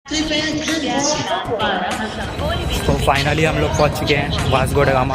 तो फाइनली हम लोग पहुंच चुके हैं वास्को ड गामा।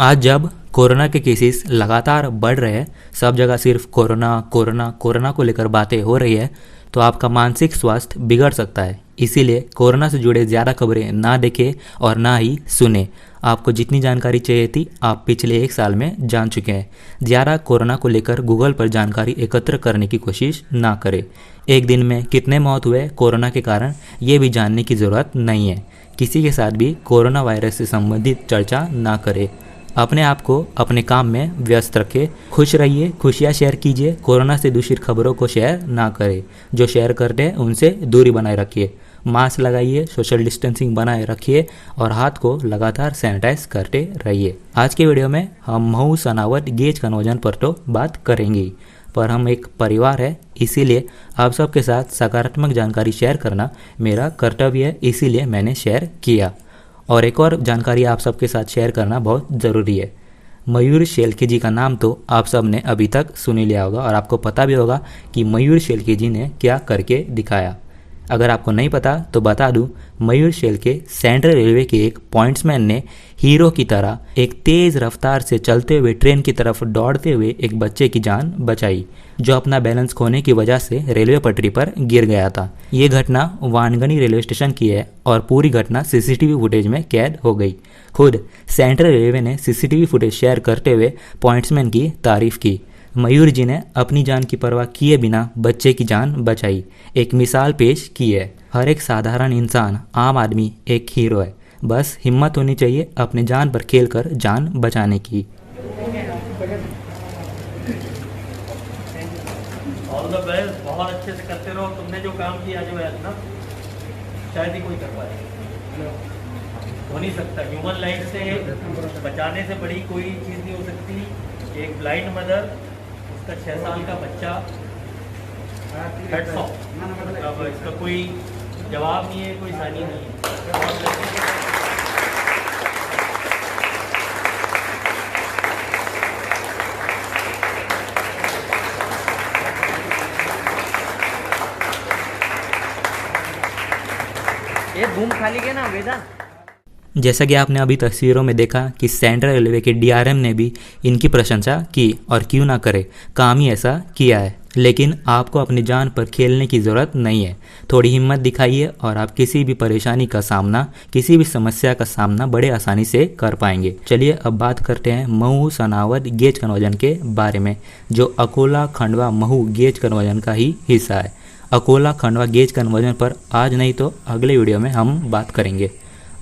आज जब कोरोना के केसेस लगातार बढ़ रहे हैं, सब जगह सिर्फ कोरोना कोरोना कोरोना को लेकर बातें हो रही है, तो आपका मानसिक स्वास्थ्य बिगड़ सकता है। इसीलिए कोरोना से जुड़े ज़्यादा खबरें ना देखें और ना ही सुने। आपको जितनी जानकारी चाहिए थी आप पिछले 1 साल में जान चुके हैं। ज़्यादा कोरोना को लेकर गूगल पर जानकारी एकत्र करने की कोशिश ना करें। एक दिन में कितने मौत हुए कोरोना के कारण ये भी जानने की ज़रूरत नहीं है। किसी के साथ भी कोरोना वायरस से संबंधित चर्चा ना करें। अपने आप को अपने काम में व्यस्त रखें। खुश रहिए, खुशियाँ शेयर कीजिए। कोरोना से दूषित खबरों को शेयर ना करें। जो शेयर करते हैं उनसे दूरी बनाए रखिए। मास्क लगाइए, सोशल डिस्टेंसिंग बनाए रखिए और हाथ को लगातार सैनिटाइज करते रहिए। आज के वीडियो में हम महू सनावट गेज कन्वर्जन पर तो बात करेंगे, पर हम एक परिवार है, इसीलिए आप सबके साथ सकारात्मक जानकारी शेयर करना मेरा कर्तव्य है, इसीलिए मैंने शेयर किया। और एक और जानकारी आप सबके साथ शेयर करना बहुत ज़रूरी है। मयूर शेल्के जी का नाम तो आप सब ने अभी तक सुन ही लिया होगा और आपको पता भी होगा कि मयूर शेल्के जी ने क्या करके दिखाया। अगर आपको नहीं पता तो बता दूं, मयूर शेल्के सेंट्रल रेलवे के एक पॉइंट्समैन ने हीरो की तरह एक तेज़ रफ्तार से चलते हुए ट्रेन की तरफ दौड़ते हुए एक बच्चे की जान बचाई, जो अपना बैलेंस खोने की वजह से रेलवे पटरी पर गिर गया था। ये घटना वानगनी रेलवे स्टेशन की है और पूरी घटना सीसीटीवी फुटेज में कैद हो गई। खुद सेंट्रल रेलवे ने सीसीटीवी फुटेज शेयर करते हुए पॉइंट्समैन की तारीफ की। मयूर जी ने अपनी जान की परवाह किए बिना बच्चे की जान बचाई, एक मिसाल पेश की है। हर एक साधारण इंसान, आम आदमी एक हीरो है। बस हिम्मत होनी चाहिए अपने जान पर खेलकर जान बचाने की। ऑल द बेस्ट, बहुत अच्छे से करते रहो। तुमने जो काम किया जो है ना, शायद ही कोई कर पाए, हो नहीं सकता। ह्यूमन लाइफ से बचाने से बड़ी कोई चीज़ नहीं हो सकती। एक ब्लाइंड मदर, उसका 6 साल का बच्चा, हेड्स ऑफ। अब इसका कोई जवाब नहीं है, कोई सानी नहीं है। ये बूम खाली के ना वेदा। जैसा कि आपने अभी तस्वीरों में देखा कि सेंट्रल रेलवे के डीआरएम ने भी इनकी प्रशंसा की, और क्यों ना करे, काम ही ऐसा किया है। लेकिन आपको अपनी जान पर खेलने की ज़रूरत नहीं है। थोड़ी हिम्मत दिखाइए और आप किसी भी परेशानी का सामना, किसी भी समस्या का सामना बड़े आसानी से कर पाएंगे। चलिए अब बात करते हैं महू सनावट गेज कन्वर्जन के बारे में, जो अकोला खंडवा महू गेज कन्वर्जन का ही हिस्सा है। अकोला खंडवा गेज कन्वर्जन पर आज नहीं तो अगले वीडियो में हम बात करेंगे।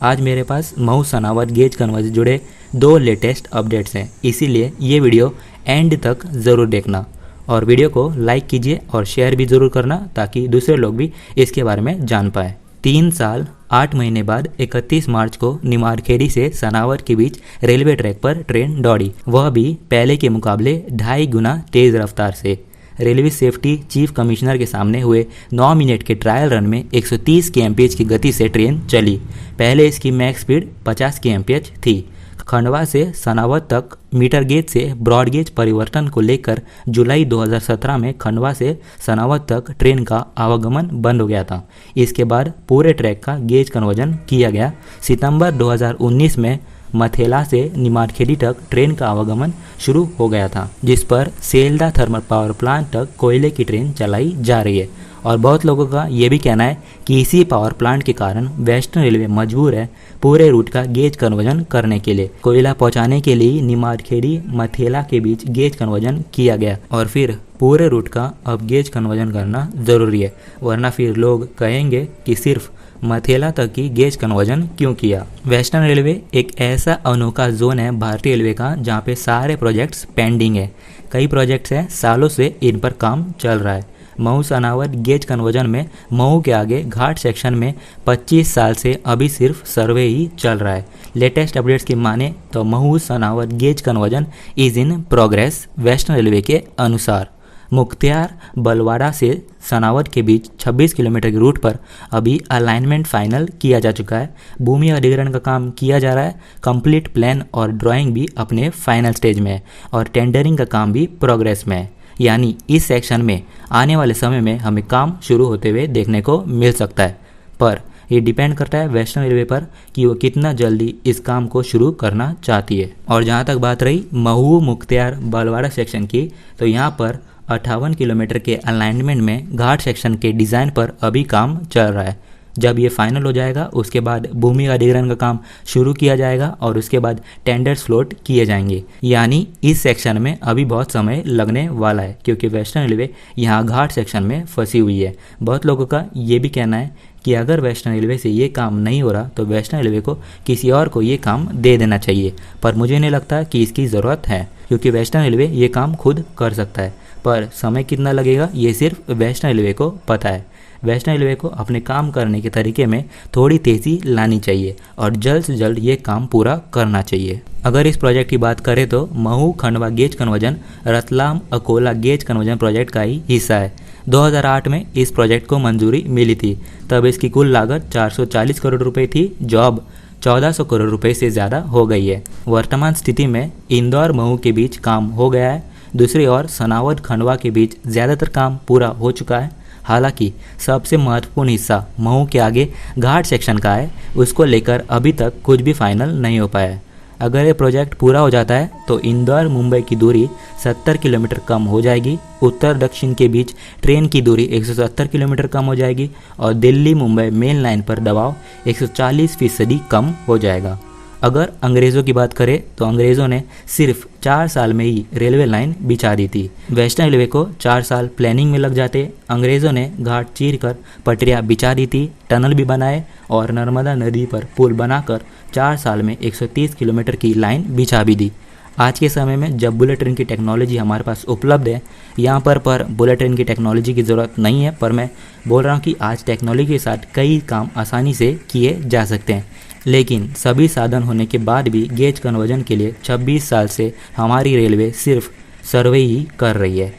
आज मेरे पास महू सनावट गेज कन्वर्जन जुड़े 2 लेटेस्ट अपडेट्स हैं, इसीलिए ये वीडियो एंड तक ज़रूर देखना और वीडियो को लाइक कीजिए और शेयर भी ज़रूर करना, ताकि दूसरे लोग भी इसके बारे में जान पाए। 3 साल 8 महीने बाद 31 मार्च को निमाड़खेड़ी से सनावट के बीच रेलवे ट्रैक पर ट्रेन दौड़ी, वह भी पहले के मुकाबले 2.5 गुना तेज़ रफ्तार से। रेलवे सेफ्टी चीफ कमिश्नर के सामने हुए 9 मिनट के ट्रायल रन में 130 kmph की गति से ट्रेन चली। पहले इसकी मैक्स स्पीड 50 kmph थी। खंडवा से सनावट तक मीटर गेज से ब्रॉड गेज परिवर्तन को लेकर जुलाई 2017 में खंडवा से सनावट तक ट्रेन का आवागमन बंद हो गया था। इसके बाद पूरे ट्रैक का गेज कन्वर्जन किया गया। सितंबर 2019 में मथेला से निमाड़खेड़ी तक ट्रेन का आवागमन शुरू हो गया था, जिस पर सेल्दा थर्मल पावर प्लांट तक कोयले की ट्रेन चलाई जा रही है। और बहुत लोगों का ये भी कहना है कि इसी पावर प्लांट के कारण वेस्टर्न रेलवे मजबूर है पूरे रूट का गेज कन्वर्जन करने के लिए। कोयला पहुंचाने के लिए निमाड़खेड़ी मथेला के बीच गेज कन्वर्जन किया गया और फिर पूरे रूट का अब गेज कन्वर्जन करना ज़रूरी है, वरना फिर लोग कहेंगे कि सिर्फ मथेला तक की गेज कन्वर्जन क्यों किया। वेस्टर्न रेलवे एक ऐसा अनोखा जोन है भारतीय रेलवे का, जहाँ पे सारे प्रोजेक्ट्स पेंडिंग है। कई प्रोजेक्ट्स हैं, सालों से इन पर काम चल रहा है। महू सनावट गेज कन्वर्जन में महू के आगे घाट सेक्शन में 25 साल से अभी सिर्फ सर्वे ही चल रहा है। लेटेस्ट अपडेट्स की माने तो Mhow Sanawad gauge conversion is in progress Western Railway के अनुसार। मुख्तियार बलवाड़ा से सनावद के बीच 26 किलोमीटर के रूट पर अभी अलाइनमेंट फाइनल किया जा चुका है। भूमि अधिग्रहण का काम किया जा रहा है। कंप्लीट प्लान और ड्राइंग भी अपने फाइनल स्टेज में है और टेंडरिंग का काम भी प्रोग्रेस में है। यानी इस सेक्शन में आने वाले समय में हमें काम शुरू होते हुए देखने को मिल सकता है, पर ये डिपेंड करता है वेस्टर्न रेलवे पर कि वो कितना जल्दी इस काम को शुरू करना चाहती है। और जहाँ तक बात रही महू मुख्तियार बलवाड़ा सेक्शन की, तो यहाँ पर 58 किलोमीटर के अलाइनमेंट में घाट सेक्शन के डिज़ाइन पर अभी काम चल रहा है। जब ये फाइनल हो जाएगा उसके बाद भूमि अधिग्रहण का काम शुरू किया जाएगा और उसके बाद टेंडर्स फ्लोट किए जाएंगे। यानी इस सेक्शन में अभी बहुत समय लगने वाला है, क्योंकि वेस्टर्न रेलवे यहाँ घाट सेक्शन में फंसी हुई है। बहुत लोगों का ये भी कहना है कि अगर वेस्टर्न रेलवे से ये काम नहीं हो रहा तो वेस्टर्न रेलवे को किसी और को ये काम दे देना चाहिए, पर मुझे नहीं लगता कि इसकी ज़रूरत है, क्योंकि वेस्टर्न रेलवे ये काम खुद कर सकता है। पर समय कितना लगेगा ये सिर्फ वेस्टर्न रेलवे को पता है। वेस्टर्न रेलवे को अपने काम करने के तरीके में थोड़ी तेज़ी लानी चाहिए और जल्द से जल्द ये काम पूरा करना चाहिए। अगर इस प्रोजेक्ट की बात करें तो Mhow Khandwa gauge conversion Ratlam Akola gauge conversion project का ही हिस्सा है। 2008 में इस प्रोजेक्ट को मंजूरी मिली थी, तब इसकी कुल लागत 440 करोड़ रुपए थी, जो अब 1400 करोड़ रुपए से ज़्यादा हो गई है। वर्तमान स्थिति में इंदौर महू के बीच काम हो गया है। दूसरी ओर सनावद खंडवा के बीच ज़्यादातर काम पूरा हो चुका है। हालांकि सबसे महत्वपूर्ण हिस्सा महू के आगे घाट सेक्शन का है, उसको लेकर अभी तक कुछ भी फाइनल नहीं हो पाया है। अगर ये प्रोजेक्ट पूरा हो जाता है तो इंदौर मुंबई की दूरी 70 किलोमीटर कम हो जाएगी, उत्तर दक्षिण के बीच ट्रेन की दूरी 170 किलोमीटर कम हो जाएगी और दिल्ली मुंबई मेन लाइन पर दबाव 140% कम हो जाएगा। अगर अंग्रेज़ों की बात करें तो अंग्रेज़ों ने सिर्फ 4 साल में ही रेलवे लाइन बिछा दी थी। वेस्टर्न रेलवे को 4 साल प्लानिंग में लग जाते। अंग्रेज़ों ने घाट चीर कर पटरियाँ बिछा दी थी, टनल भी बनाए और नर्मदा नदी पर पुल बनाकर 4 साल में 130 किलोमीटर की लाइन बिछा भी दी। आज के समय में जब बुलेट ट्रेन की टेक्नोलॉजी हमारे पास उपलब्ध है, यहाँ पर बुलेट ट्रेन की टेक्नोलॉजी की ज़रूरत नहीं है, पर मैं बोल रहा हूँ कि आज टेक्नोलॉजी के साथ कई काम आसानी से किए जा सकते हैं। लेकिन सभी साधन होने के बाद भी गेज कन्वर्जन के लिए 26 साल से हमारी रेलवे सिर्फ सर्वे ही कर रही है।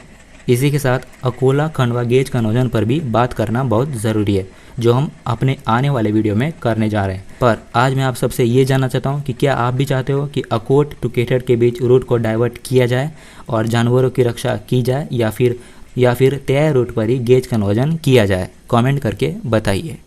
इसी के साथ अकोला खंडवा गेज कन्वर्जन पर भी बात करना बहुत ज़रूरी है, जो हम अपने आने वाले वीडियो में करने जा रहे हैं। पर आज मैं आप सबसे ये जानना चाहता हूँ कि क्या आप भी चाहते हो कि अकोट टू केठर के बीच रूट को डाइवर्ट किया जाए और जानवरों की रक्षा की जाए, या फिर तय रूट पर ही गेज कन्वर्जन किया जाए? कमेंट करके बताइए।